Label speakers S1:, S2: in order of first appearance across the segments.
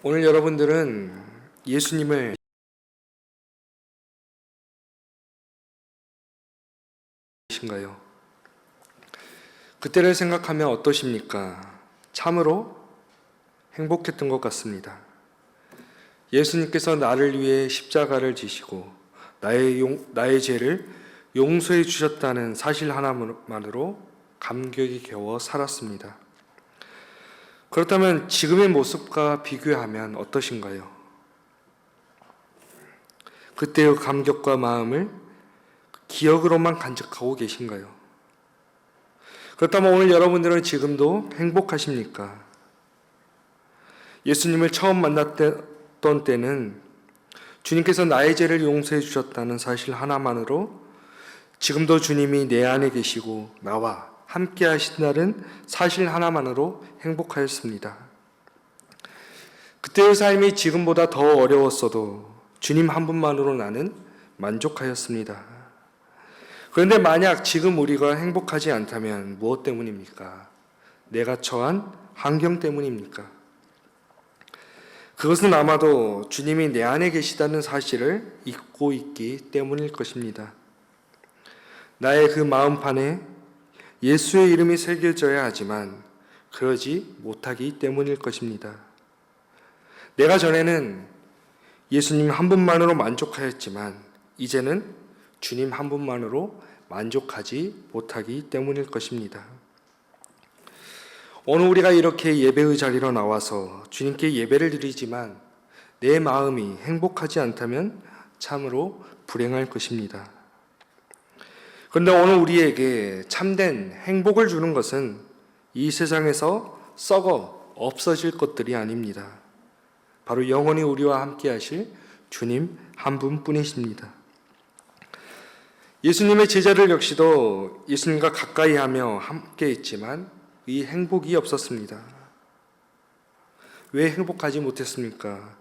S1: 오늘 여러분들은 예수님을 신가요? 그때를 생각하면 어떠십니까? 참으로 행복했던 것 같습니다. 예수님께서 나를 위해 십자가를 지시고 나의 죄를 용서해 주셨다는 사실 하나만으로 감격이 겨워 살았습니다. 그렇다면 지금의 모습과 비교하면 어떠신가요? 그때의 감격과 마음을 기억으로만 간직하고 계신가요? 그렇다면 오늘 여러분들은 지금도 행복하십니까? 예수님을 처음 만났던 때는 주님께서 나의 죄를 용서해 주셨다는 사실 하나만으로 지금도 주님이 내 안에 계시고 나와 함께 하신다는 사실 하나만으로 행복하였습니다. 그때의 삶이 지금보다 더 어려웠어도 주님 한 분만으로 나는 만족하였습니다. 그런데 만약 지금 우리가 행복하지 않다면 무엇 때문입니까? 내가 처한 환경 때문입니까? 그것은 아마도 주님이 내 안에 계시다는 사실을 잊고 있기 때문일 것입니다. 나의 그 마음판에 예수의 이름이 새겨져야 하지만 그러지 못하기 때문일 것입니다. 내가 전에는 예수님 한 분만으로 만족하였지만 이제는 주님 한 분만으로 만족하지 못하기 때문일 것입니다. 오늘 우리가 이렇게 예배의 자리로 나와서 주님께 예배를 드리지만 내 마음이 행복하지 않다면 참으로 불행할 것입니다. 그런데 오늘 우리에게 참된 행복을 주는 것은 이 세상에서 썩어 없어질 것들이 아닙니다. 바로 영원히 우리와 함께 하실 주님 한 분뿐이십니다. 예수님의 제자들 역시도 예수님과 가까이 하며 함께 있지만 이 행복이 없었습니다. 왜 행복하지 못했습니까?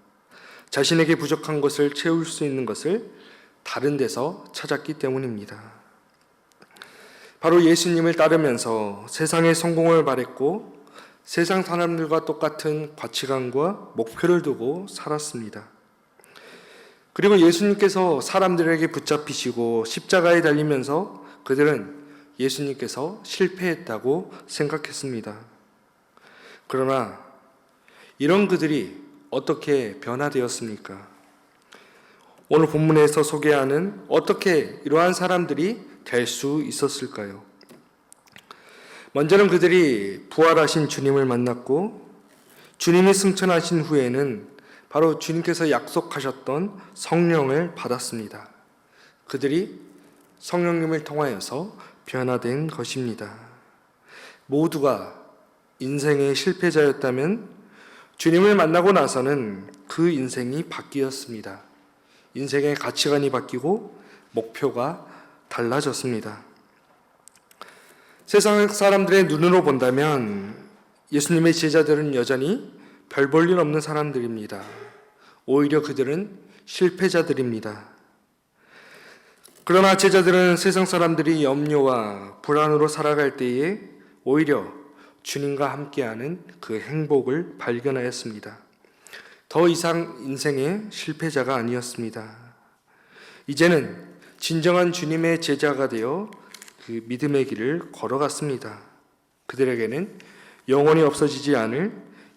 S1: 자신에게 부족한 것을 채울 수 있는 것을 다른 데서 찾았기 때문입니다. 바로 예수님을 따르면서 세상의 성공을 바랬고 세상 사람들과 똑같은 가치관과 목표를 두고 살았습니다. 그리고 예수님께서 사람들에게 붙잡히시고 십자가에 달리면서 그들은 예수님께서 실패했다고 생각했습니다. 그러나 이런 그들이 어떻게 변화되었습니까? 오늘 본문에서 소개하는 어떻게 이러한 사람들이 될 수 있었을까요? 먼저는 그들이 부활하신 주님을 만났고 주님이 승천하신 후에는 바로 주님께서 약속하셨던 성령을 받았습니다. 그들이 성령님을 통하여서 변화된 것입니다. 모두가 인생의 실패자였다면 주님을 만나고 나서는 그 인생이 바뀌었습니다. 인생의 가치관이 바뀌고 목표가 달라졌습니다. 세상 사람들의 눈으로 본다면 예수님의 제자들은 여전히 별 볼 일 없는 사람들입니다. 오히려 그들은 실패자들입니다. 그러나 제자들은 세상 사람들이 염려와 불안으로 살아갈 때에 오히려 주님과 함께하는 그 행복을 발견하였습니다. 더 이상 인생의 실패자가 아니었습니다. 이제는 진정한 주님의 제자가 되어 그 믿음의 길을 걸어갔습니다. 그들에게는 영원히 없어지지 않을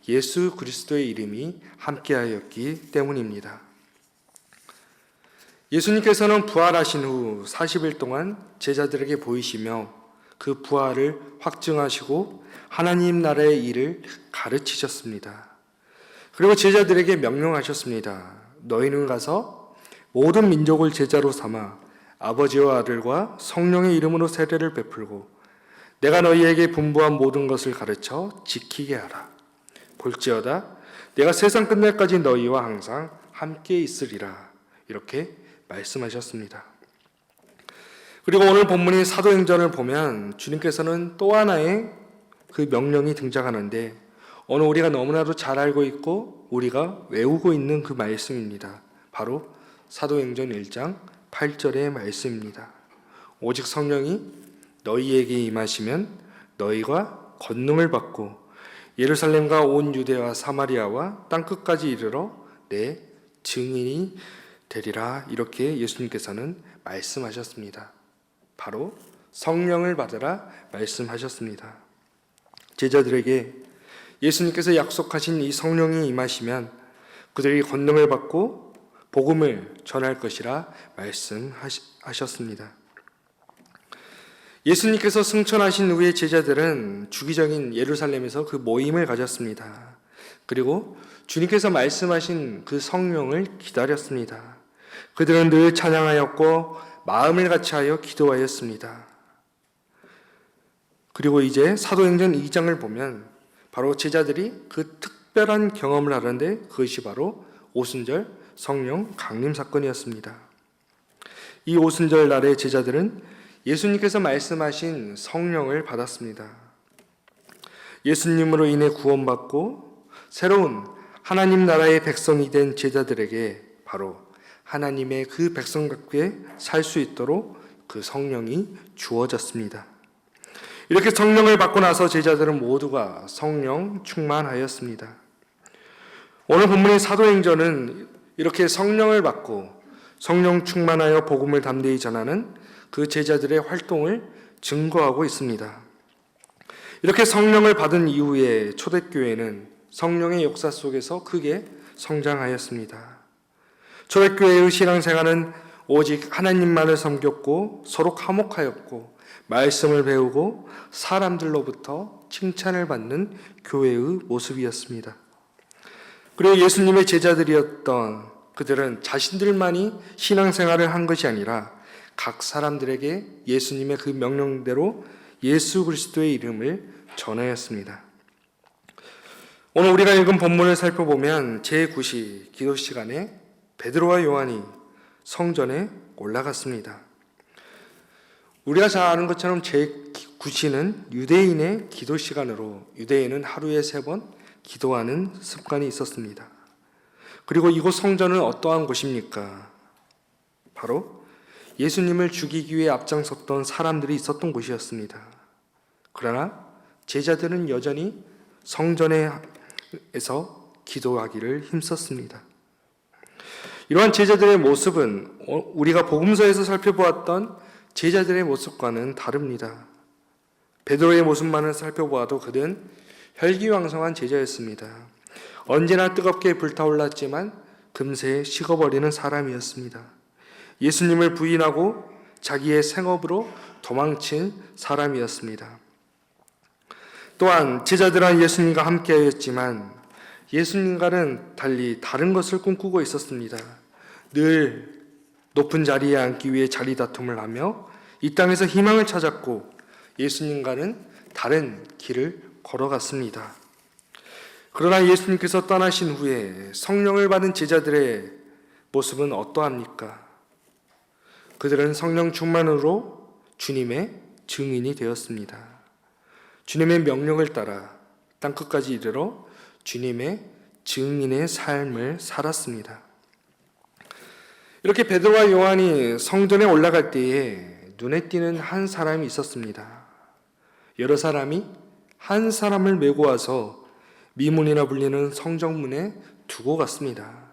S1: 예수 그리스도의 이름이 함께하였기 때문입니다. 예수님께서는 부활하신 후 40일 동안 제자들에게 보이시며 그 부활을 확증하시고 하나님 나라의 일을 가르치셨습니다. 그리고 제자들에게 명령하셨습니다. 너희는 가서 모든 민족을 제자로 삼아 아버지와 아들과 성령의 이름으로 세례를 베풀고 내가 너희에게 분부한 모든 것을 가르쳐 지키게 하라. 볼지어다 내가 세상 끝날까지 너희와 항상 함께 있으리라. 이렇게 말씀하셨습니다. 그리고 오늘 본문인 사도행전을 보면 주님께서는 또 하나의 그 명령이 등장하는데 오늘 우리가 너무나도 잘 알고 있고 우리가 외우고 있는 그 말씀입니다. 바로 사도행전 1장 8절의 말씀입니다. 오직 성령이 너희에게 임하시면 너희가 권능을 받고 예루살렘과 온 유대와 사마리아와 땅끝까지 이르러 내 증인이 되리라. 이렇게 예수님께서는 말씀하셨습니다. 바로 성령을 받으라 말씀하셨습니다. 제자들에게 예수님께서 약속하신 이 성령이 임하시면 그들이 권능을 받고 복음을 전할 것이라 말씀하셨습니다. 예수님께서 승천하신 후에 제자들은 주기적인 예루살렘에서 그 모임을 가졌습니다. 그리고 주님께서 말씀하신 그 성령을 기다렸습니다. 그들은 늘 찬양하였고 마음을 같이하여 기도하였습니다. 그리고 이제 사도행전 2장을 보면 바로 제자들이 그 특별한 경험을 하는데 그것이 바로 오순절 성령 강림 사건이었습니다. 이 오순절 날에 제자들은 예수님께서 말씀하신 성령을 받았습니다. 예수님으로 인해 구원받고 새로운 하나님 나라의 백성이 된 제자들에게 바로 하나님의 그 백성답게 살 수 있도록 그 성령이 주어졌습니다. 이렇게 성령을 받고 나서 제자들은 모두가 성령 충만하였습니다. 오늘 본문의 사도행전은 이렇게 성령을 받고 성령 충만하여 복음을 담대히 전하는 그 제자들의 활동을 증거하고 있습니다. 이렇게 성령을 받은 이후에 초대교회는 성령의 역사 속에서 크게 성장하였습니다. 초대교회의 신앙생활은 오직 하나님만을 섬겼고 서로 화목하였고 말씀을 배우고 사람들로부터 칭찬을 받는 교회의 모습이었습니다. 그리고 예수님의 제자들이었던 그들은 자신들만이 신앙생활을 한 것이 아니라 각 사람들에게 예수님의 그 명령대로 예수 그리스도의 이름을 전하였습니다. 오늘 우리가 읽은 본문을 살펴보면 제9시 기도 시간에 베드로와 요한이 성전에 올라갔습니다. 우리가 잘 아는 것처럼 제9시는 유대인의 기도 시간으로 유대인은 하루에 3번 기도하는 습관이 있었습니다. 그리고 이곳 성전은 어떠한 곳입니까? 바로 예수님을 죽이기 위해 앞장섰던 사람들이 있었던 곳이었습니다. 그러나 제자들은 여전히 성전에서 기도하기를 힘썼습니다. 이러한 제자들의 모습은 우리가 복음서에서 살펴보았던 제자들의 모습과는 다릅니다. 베드로의 모습만을 살펴보아도 그는 혈기왕성한 제자였습니다. 언제나 뜨겁게 불타올랐지만 금세 식어버리는 사람이었습니다. 예수님을 부인하고 자기의 생업으로 도망친 사람이었습니다. 또한 제자들은 예수님과 함께하였지만 예수님과는 달리 다른 것을 꿈꾸고 있었습니다. 늘 높은 자리에 앉기 위해 자리 다툼을 하며 이 땅에서 희망을 찾았고 예수님과는 다른 길을 걸어갔습니다. 그러나 예수님께서 떠나신 후에 성령을 받은 제자들의 모습은 어떠합니까? 그들은 성령 충만으로 주님의 증인이 되었습니다. 주님의 명령을 따라 땅끝까지 이르러 주님의 증인의 삶을 살았습니다. 이렇게 베드로와 요한이 성전에 올라갈 때에 눈에 띄는 한 사람이 있었습니다. 여러 사람이 한 사람을 메고 와서 미문이라 불리는 성정문에 두고 갔습니다.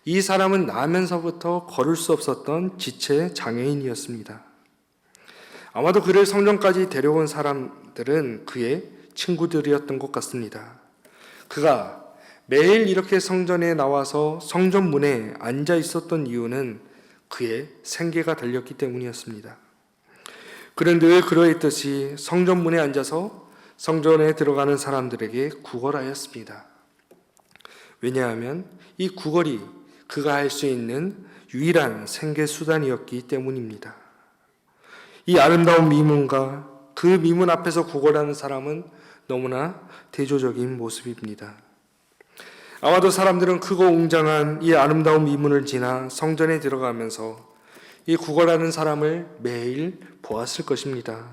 S1: 이 사람은 나면서부터 걸을 수 없었던 지체 장애인이었습니다. 아마도 그를 성전까지 데려온 사람들은 그의 친구들이었던 것 같습니다. 그가 매일 이렇게 성전에 나와서 성전문에 앉아 있었던 이유는 그의 생계가 달렸기 때문이었습니다. 그는 늘 그러했듯이 성전문에 앉아서 성전에 들어가는 사람들에게 구걸하였습니다. 왜냐하면 이 구걸이 그가 할 수 있는 유일한 생계 수단이었기 때문입니다. 이 아름다운 미문과 그 미문 앞에서 구걸하는 사람은 너무나 대조적인 모습입니다. 아마도 사람들은 크고 웅장한 이 아름다운 미문을 지나 성전에 들어가면서 이 구걸하는 사람을 매일 보았을 것입니다.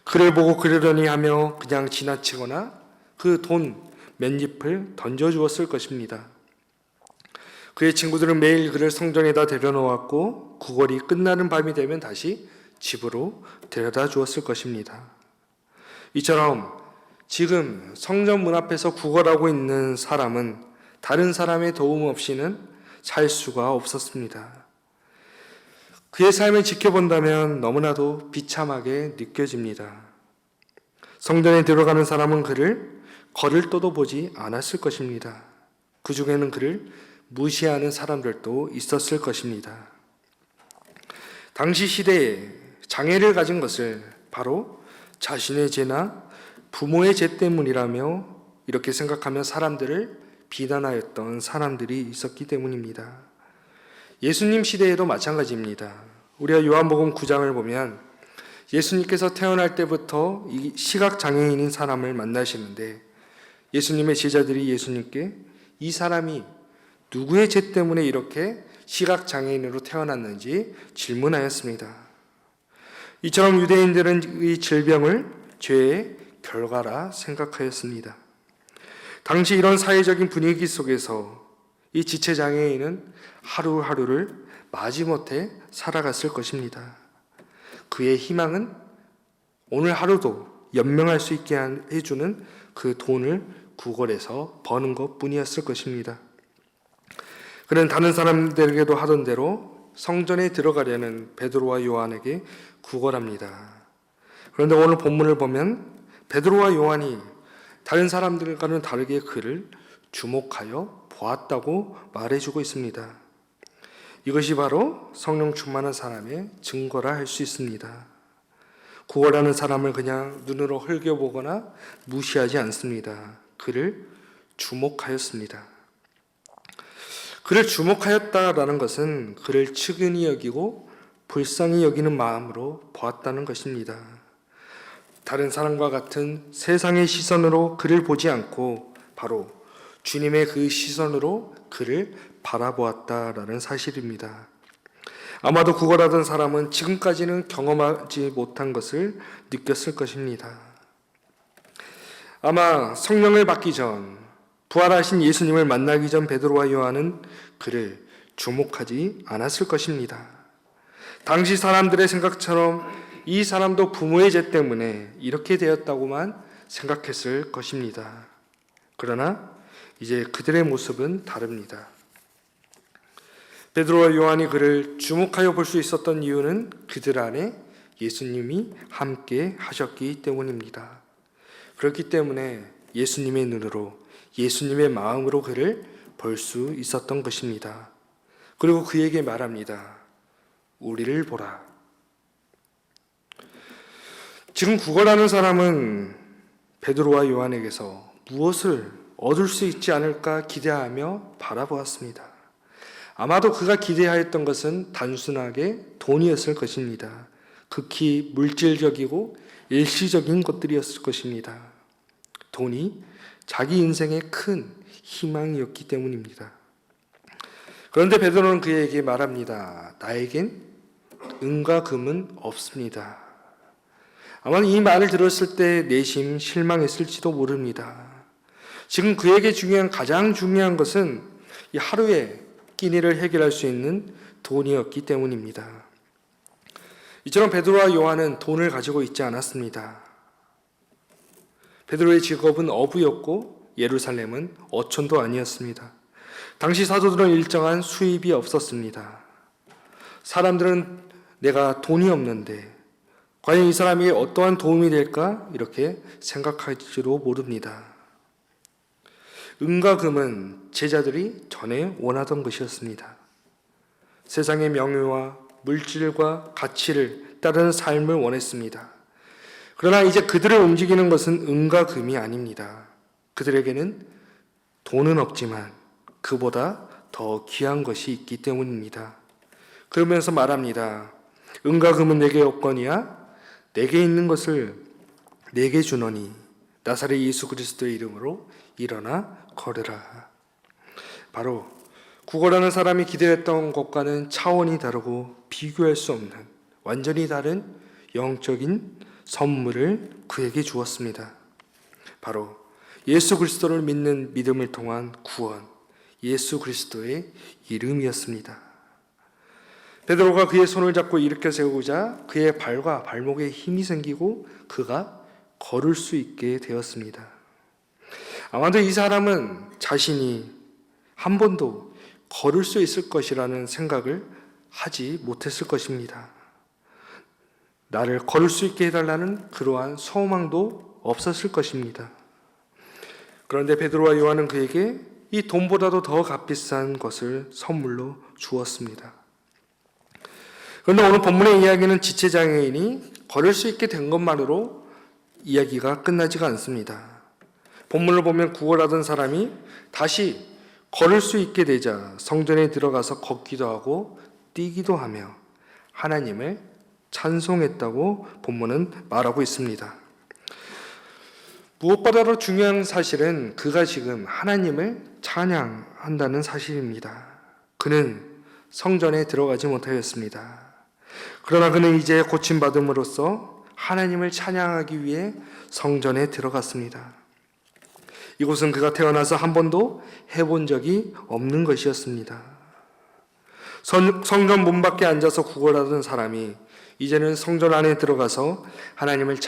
S1: 그를 보고 그러려니 하며 그냥 지나치거나 그 돈 몇 잎을 던져주었을 것입니다. 그의 친구들은 매일 그를 성전에다 데려놓았고 구걸이 끝나는 밤이 되면 다시 집으로 데려다 주었을 것입니다. 이처럼 지금 성전 문 앞에서 구걸하고 있는 사람은 다른 사람의 도움 없이는 살 수가 없었습니다. 그의 삶을 지켜본다면 너무나도 비참하게 느껴집니다. 성전에 들어가는 사람은 그를 걸을 떠도 보지 않았을 것입니다. 그 중에는 그를 무시하는 사람들도 있었을 것입니다. 당시 시대에 장애를 가진 것을 바로 자신의 죄나 부모의 죄 때문이라며 이렇게 생각하며 사람들을 비난하였던 사람들이 있었기 때문입니다. 예수님 시대에도 마찬가지입니다. 우리가 요한복음 9장을 보면 예수님께서 태어날 때부터 이 시각장애인인 사람을 만나시는데 예수님의 제자들이 예수님께 이 사람이 누구의 죄 때문에 이렇게 시각장애인으로 태어났는지 질문하였습니다. 이처럼 유대인들은 이 질병을 죄의 결과라 생각하였습니다. 당시 이런 사회적인 분위기 속에서 이 지체장애인은 하루하루를 마지못해 살아갔을 것입니다. 그의 희망은 오늘 하루도 연명할 수 있게 해주는 그 돈을 구걸해서 버는 것 뿐이었을 것입니다. 그는 다른 사람들에게도 하던 대로 성전에 들어가려는 베드로와 요한에게 구걸합니다. 그런데 오늘 본문을 보면 베드로와 요한이 다른 사람들과는 다르게 그를 주목하여 보았다고 말해주고 있습니다. 이것이 바로 성령 충만한 사람의 증거라 할 수 있습니다. 구걸하는 사람을 그냥 눈으로 흘겨보거나 무시하지 않습니다. 그를 주목하였습니다. 그를 주목하였다라는 것은 그를 측은히 여기고 불쌍히 여기는 마음으로 보았다는 것입니다. 다른 사람과 같은 세상의 시선으로 그를 보지 않고 바로 주님의 그 시선으로 그를 바라보았다라는 사실입니다. 아마도 구걸하던 사람은 지금까지는 경험하지 못한 것을 느꼈을 것입니다. 아마 성령을 받기 전, 부활하신 예수님을 만나기 전 베드로와 요한은 그를 주목하지 않았을 것입니다. 당시 사람들의 생각처럼 이 사람도 부모의 죄 때문에 이렇게 되었다고만 생각했을 것입니다. 그러나 이제 그들의 모습은 다릅니다. 베드로와 요한이 그를 주목하여 볼 수 있었던 이유는 그들 안에 예수님이 함께 하셨기 때문입니다. 그렇기 때문에 예수님의 눈으로, 예수님의 마음으로 그를 볼 수 있었던 것입니다. 그리고 그에게 말합니다. 우리를 보라. 지금 구걸하는 사람은 베드로와 요한에게서 무엇을 얻을 수 있지 않을까 기대하며 바라보았습니다. 아마도 그가 기대하였던 것은 단순하게 돈이었을 것입니다. 극히 물질적이고 일시적인 것들이었을 것입니다. 돈이 자기 인생의 큰 희망이었기 때문입니다. 그런데 베드로는 그에게 말합니다. 나에겐 은과 금은 없습니다. 아마 이 말을 들었을 때 내심 실망했을지도 모릅니다. 지금 그에게 가장 중요한 것은 이 하루의 끼니를 해결할 수 있는 돈이었기 때문입니다. 이처럼 베드로와 요한은 돈을 가지고 있지 않았습니다. 베드로의 직업은 어부였고 예루살렘은 어촌도 아니었습니다. 당시 사도들은 일정한 수입이 없었습니다. 사람들은 내가 돈이 없는데 과연 이 사람이 어떠한 도움이 될까? 이렇게 생각할지도 모릅니다. 은과 금은 제자들이 전에 원하던 것이었습니다. 세상의 명예와 물질과 가치를 따르는 삶을 원했습니다. 그러나 이제 그들을 움직이는 것은 은과 금이 아닙니다. 그들에게는 돈은 없지만 그보다 더 귀한 것이 있기 때문입니다. 그러면서 말합니다. 은과 금은 내게 없거니와 내게 있는 것을 내게 주노니 나사렛 예수 그리스도의 이름으로 일어나 걸으라. 바로 구걸하는 사람이 기대했던 것과는 차원이 다르고 비교할 수 없는 완전히 다른 영적인 선물을 그에게 주었습니다. 바로 예수 그리스도를 믿는 믿음을 통한 구원, 예수 그리스도의 이름이었습니다. 베드로가 그의 손을 잡고 일으켜 세우자 그의 발과 발목에 힘이 생기고 그가 걸을 수 있게 되었습니다. 아마도 이 사람은 자신이 한 번도 걸을 수 있을 것이라는 생각을 하지 못했을 것입니다. 나를 걸을 수 있게 해달라는 그러한 소망도 없었을 것입니다. 그런데 베드로와 요한은 그에게 이 돈보다도 더 값비싼 것을 선물로 주었습니다. 그런데 오늘 본문의 이야기는 지체장애인이 걸을 수 있게 된 것만으로 이야기가 끝나지가 않습니다. 본문을 보면 구걸하던 사람이 다시 걸을 수 있게 되자 성전에 들어가서 걷기도 하고 뛰기도 하며 하나님을 찬송했다고 본문은 말하고 있습니다. 무엇보다도 중요한 사실은 그가 지금 하나님을 찬양한다는 사실입니다. 그는 성전에 들어가지 못하였습니다. 그러나 그는 이제 고침받음으로써 하나님을 찬양하기 위해 성전에 들어갔습니다. 이곳은 그가 태어나서 한 번도 해본 적이 없는 것이었습니다. 성전 문 밖에 앉아서 구걸하던 사람이 이제는 성전 안에 들어가서 하나님을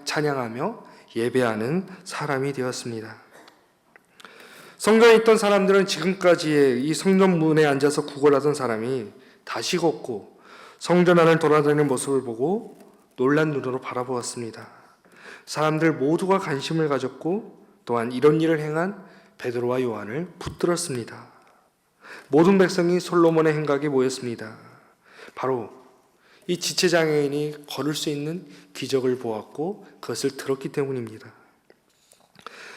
S1: 찬양하며 예배하는 사람이 되었습니다. 성전에 있던 사람들은 지금까지의 이 성전 문에 앉아서 구걸하던 사람이 다시 걷고 성전 안을 돌아다니는 모습을 보고 놀란 눈으로 바라보았습니다. 사람들 모두가 관심을 가졌고 또한 이런 일을 행한 베드로와 요한을 붙들었습니다. 모든 백성이 솔로몬의 행각에 모였습니다. 바로 이 지체장애인이 걸을 수 있는 기적을 보았고 그것을 들었기 때문입니다.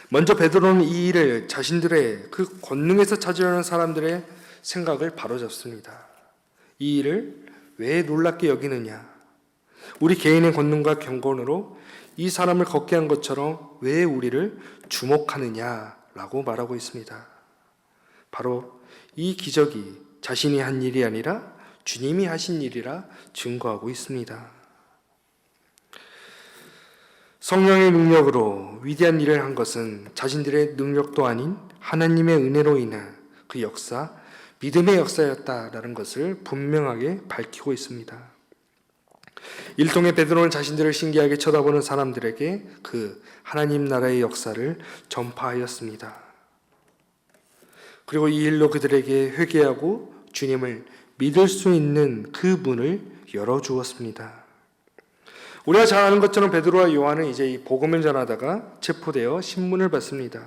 S1: 먼저 베드로는 이 일을 자신들의 그 권능에서 찾으려는 사람들의 생각을 바로잡습니다. 이 일을 왜 놀랍게 여기느냐? 우리 개인의 권능과 경건으로 이 사람을 걷게 한 것처럼 왜 우리를 주목하느냐라고 말하고 있습니다. 바로 이 기적이 자신이 한 일이 아니라 주님이 하신 일이라 증거하고 있습니다. 성령의 능력으로 위대한 일을 한 것은 자신들의 능력도 아닌 하나님의 은혜로 인한 그 역사, 믿음의 역사였다라는 것을 분명하게 밝히고 있습니다. 이를 통해 베드로는 자신들을 신기하게 쳐다보는 사람들에게 그 하나님 나라의 역사를 전파하였습니다. 그리고 이 일로 그들에게 회개하고 주님을 믿을 수 있는 그 문을 열어주었습니다. 우리가 잘 아는 것처럼 베드로와 요한은 이제 이 복음을 전하다가 체포되어 신문을 받습니다.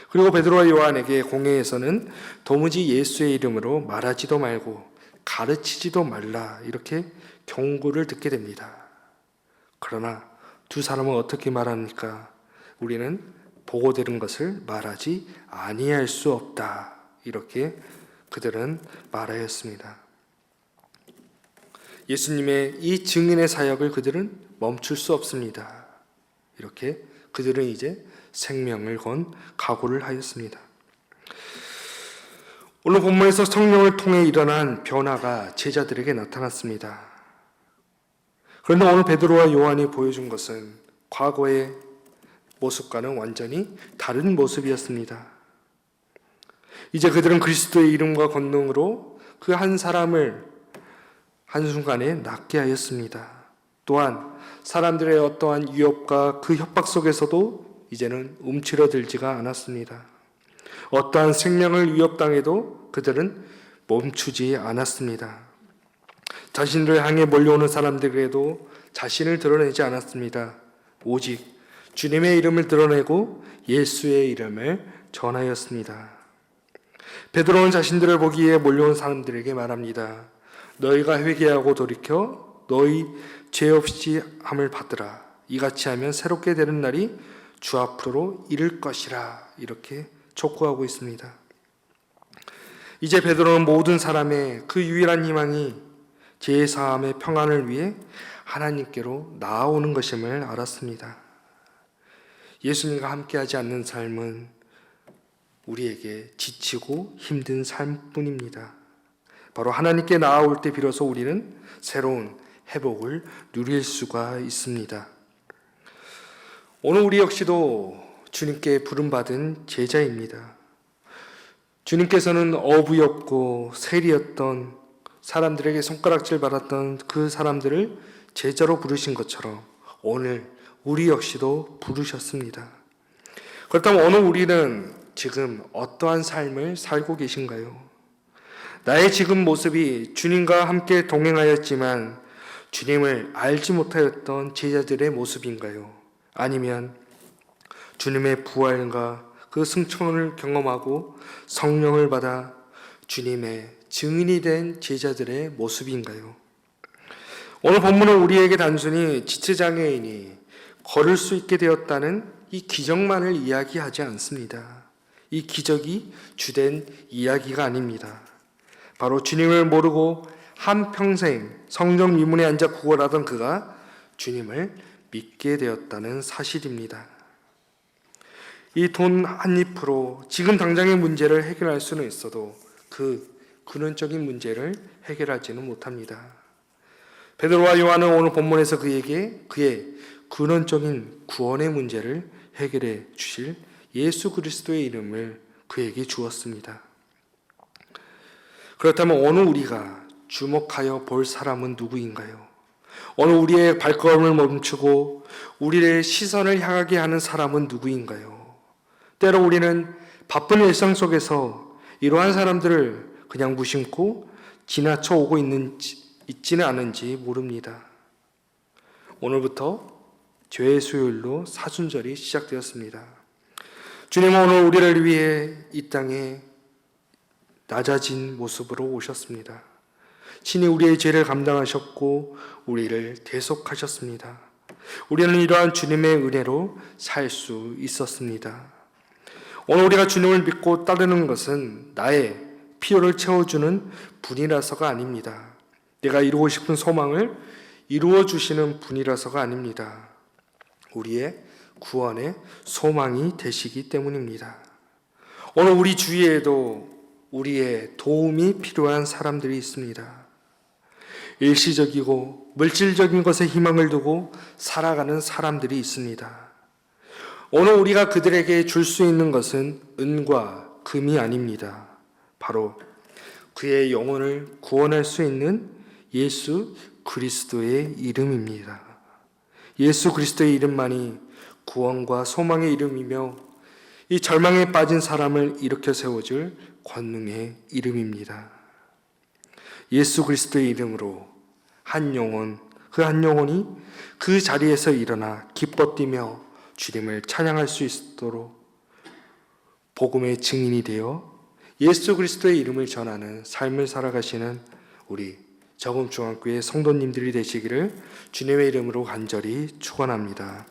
S1: 그리고 베드로와 요한에게 공회에서는 도무지 예수의 이름으로 말하지도 말고 가르치지도 말라 이렇게 경고를 듣게 됩니다. 그러나 두 사람은 어떻게 말합니까? 우리는 보고 들은 것을 말하지 아니할 수 없다 이렇게 그들은 말하였습니다. 예수님의 이 증인의 사역을 그들은 멈출 수 없습니다. 이렇게 그들은 이제 생명을 건 각오를 하였습니다. 오늘 본문에서 성령을 통해 일어난 변화가 제자들에게 나타났습니다. 그런데 오늘 베드로와 요한이 보여준 것은 과거의 모습과는 완전히 다른 모습이었습니다. 이제 그들은 그리스도의 이름과 권능으로 그 한 사람을 한순간에 낫게 하였습니다. 또한 사람들의 어떠한 위협과 그 협박 속에서도 이제는 움츠러들지가 않았습니다. 어떠한 생명을 위협당해도 그들은 멈추지 않았습니다. 자신들을 향해 몰려오는 사람들에게도 자신을 드러내지 않았습니다. 오직 주님의 이름을 드러내고 예수의 이름을 전하였습니다. 베드로는 자신들을 보기에 몰려온 사람들에게 말합니다. 너희가 회개하고 돌이켜 너희 죄 없이 함을 받으라. 이같이 하면 새롭게 되는 날이 주 앞으로 이를 것이라. 이렇게 촉구하고 있습니다. 이제 베드로는 모든 사람의 그 유일한 희망이 죄 사함의 평안을 위해 하나님께로 나아오는 것임을 알았습니다. 예수님과 함께하지 않는 삶은 우리에게 지치고 힘든 삶뿐입니다. 바로 하나님께 나아올 때 비로소 우리는 새로운 회복을 누릴 수가 있습니다. 오늘 우리 역시도 주님께 부름받은 제자입니다. 주님께서는 어부였고 세리였던 사람들에게 손가락질 받았던 그 사람들을 제자로 부르신 것처럼 오늘 우리 역시도 부르셨습니다. 그렇다면 오늘 우리는 지금 어떠한 삶을 살고 계신가요? 나의 지금 모습이 주님과 함께 동행하였지만 주님을 알지 못하였던 제자들의 모습인가요? 아니면 주님의 부활과 그 승천을 경험하고 성령을 받아 주님의 증인이 된 제자들의 모습인가요? 오늘 본문은 우리에게 단순히 지체장애인이 걸을 수 있게 되었다는 이 기적만을 이야기하지 않습니다. 이 기적이 주된 이야기가 아닙니다. 바로 주님을 모르고 한평생 성령 위문에 앉아 구걸하던 그가 주님을 믿게 되었다는 사실입니다. 이 돈 한 잎으로 지금 당장의 문제를 해결할 수는 있어도 그 근원적인 문제를 해결하지는 못합니다. 베드로와 요한은 오늘 본문에서 그에게 그의 근원적인 구원의 문제를 해결해 주실 예수 그리스도의 이름을 그에게 주었습니다. 그렇다면 오늘 우리가 주목하여 볼 사람은 누구인가요? 오늘 우리의 발걸음을 멈추고 우리의 시선을 향하게 하는 사람은 누구인가요? 때로 우리는 바쁜 일상 속에서 이러한 사람들을 그냥 무심코 지나쳐 오고 있지는 않은지 모릅니다. 오늘부터 죄의 수요일로 사순절이 시작되었습니다. 주님은 오늘 우리를 위해 이 땅에 낮아진 모습으로 오셨습니다. 신이 우리의 죄를 감당하셨고 우리를 대속하셨습니다. 우리는 이러한 주님의 은혜로 살 수 있었습니다. 오늘 우리가 주님을 믿고 따르는 것은 나의 필요를 채워주는 분이라서가 아닙니다. 내가 이루고 싶은 소망을 이루어 주시는 분이라서가 아닙니다. 우리의 구원의 소망이 되시기 때문입니다. 오늘 우리 주위에도 우리의 도움이 필요한 사람들이 있습니다. 일시적이고 물질적인 것에 희망을 두고 살아가는 사람들이 있습니다. 오늘 우리가 그들에게 줄 수 있는 것은 은과 금이 아닙니다. 바로 그의 영혼을 구원할 수 있는 예수 그리스도의 이름입니다. 예수 그리스도의 이름만이 구원과 소망의 이름이며 이 절망에 빠진 사람을 일으켜 세워줄 권능의 이름입니다. 예수 그리스도의 이름으로 한 영혼, 그 한 영혼이 그 자리에서 일어나 기뻐 뛰며 주님을 찬양할 수 있도록 복음의 증인이 되어 예수 그리스도의 이름을 전하는 삶을 살아가시는 우리 저금중앙교회 성도님들이 되시기를 주님의 이름으로 간절히 축원합니다.